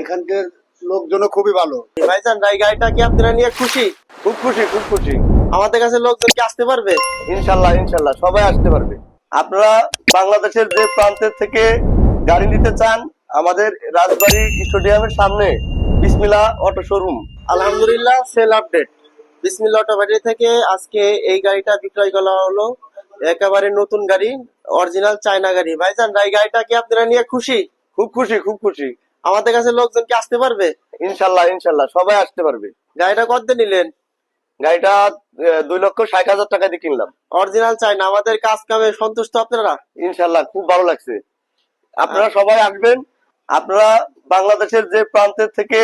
এখানকার লোকজন খুবই ভালো। ভাইজান এই গাড়িটা কি আপনারা নিয়ে খুশি? খুব খুশি, খুব খুশি। আমাদের কাছে লোকজন কি আসতে পারবে? ইনশাল্লাহ, ইনশাল্লাহ সবাই আসতে পারবে। আপনারা বাংলাদেশের যে প্রান্তের থেকে গাড়ি নিতে চান, আমাদের রাজবাড়ী স্টেডিয়ামের সামনে বিসমিল্লাহ অটো শোরুম। আলহামদুলিল্লাহ, সেল আপডেট। বিসমিল্লাহ অটো ব্যাটারি থেকে আজকে এই গাড়িটা বিক্রয় করা হলো। একেবারে নতুন গাড়ি, অরিজিনাল চায়না গাড়ি। ভাইজান এই গাড়িটা কি আপনারা নিয়ে খুশি? খুব খুশি, খুব খুশি। আমাদের কাছে লোকজন কি আসতে পারবে? ইনশাল্লাহ, ইনশাল্লাহ সবাই আসতে পারবে। গাড়িটা কত দিয়ে নিলেন? গাড়িটা 2,60,000 টাকা দিয়ে কিনলাম। Original China. আমাদের কাজ কামে সন্তুষ্ট আপনারা? ইনশাল্লাহ খুব ভালো লাগছে। আপনারা সবাই আসবেন। আপনারা বাংলাদেশের যে প্রান্তের থেকে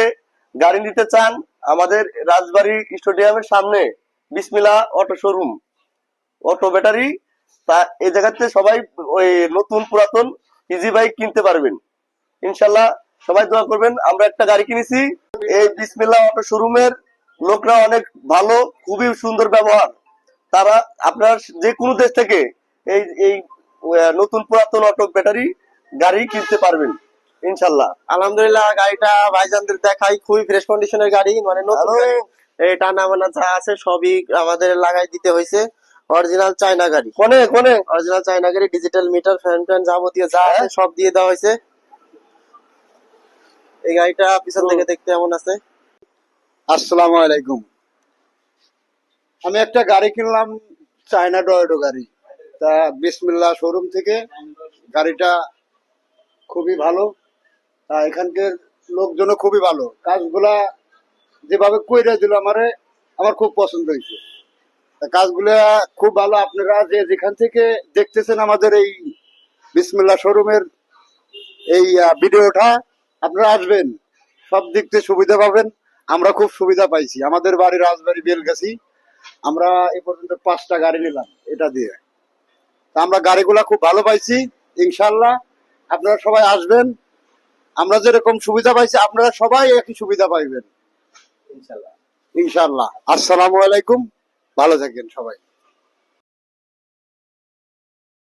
গাড়ি নিতে চান, আমাদের রাজবাড়ী স্টেডিয়ামের সামনে বিসমিল্লাহ অটো শোরুম, অটো ব্যাটারি। তা এই জায়গাতে সবাই ওই নতুন পুরাতন ইজি বাইক কিনতে পারবেন। ইনশাল্লাহ সবাই দোয়া করবেন। আমরা একটা গাড়ি কিনেছি, এই বিসমিল্লাহ অটো শোরুমের লোকরা অনেক ভালো, খুবই সুন্দর ব্যবহার। তারা আপনার যে কোনো দেশ থেকে এই এই নতুন পুরাতন অটো ব্যাটারি গাড়ি কিনতে পারবেন ইনশাল্লাহ। আলহামদুলিল্লাহ, গাড়িটা ভাইজানদের দেখাই, খুবই ফ্রেশ কন্ডিশনের গাড়ি, মানে নতুন গাড়ি। এই টানা মানা যা আছে সবই আমাদের লাগাই দিতে হয়েছে। অরিজিনাল চায়না গাড়ি, কোনে কোনে অরিজিনাল চায়না গাড়ি, ডিজিটাল মিটার, ফ্যান ট্যান যাবতীয় যা আছে সব দিয়ে দেওয়া হয়েছে। এই গাড়িটা পিছন থেকে দেখতে এমন আছে। আসসালামু আলাইকুম। আমি একটা গাড়ি কিনলাম, চায়না ডয়েডো গাড়ি। তা বিসমিল্লাহ শোরুম থেকে গাড়িটা খুবই ভালো। তা এখানকার লোকজন খুবই ভালো। কাজগুলা যেভাবে কইরা দিল আমার খুব পছন্দ হয়েছে। তা কাজগুলা খুব ভালো। আপনারা যে যেখান থেকে দেখতেছেন আমাদের এই বিসমিল্লাহ শোরুমের এই ভিডিওটা, আপনারা আসবেন, সব দিক থেকে সুবিধা পাবেন। আমরা খুব সুবিধা পাইছি। আমাদের বাড়ি রাজবাড়ী বেলগাছি। আমরা এ পর্যন্ত 5টা গাড়ি নিলাম এটা দিয়ে। তা আমরা গাড়িগুলা খুব ভালো পাইছি। ইনশাল্লাহ আপনারা সবাই আসবেন। আমরা যেরকম সুবিধা পাইছি আপনারা সবাই একই সুবিধা পাইবেন ইনশাল্লাহ। ইনশাল্লাহ। আসসালামু আলাইকুম, ভালো থাকেন সবাই।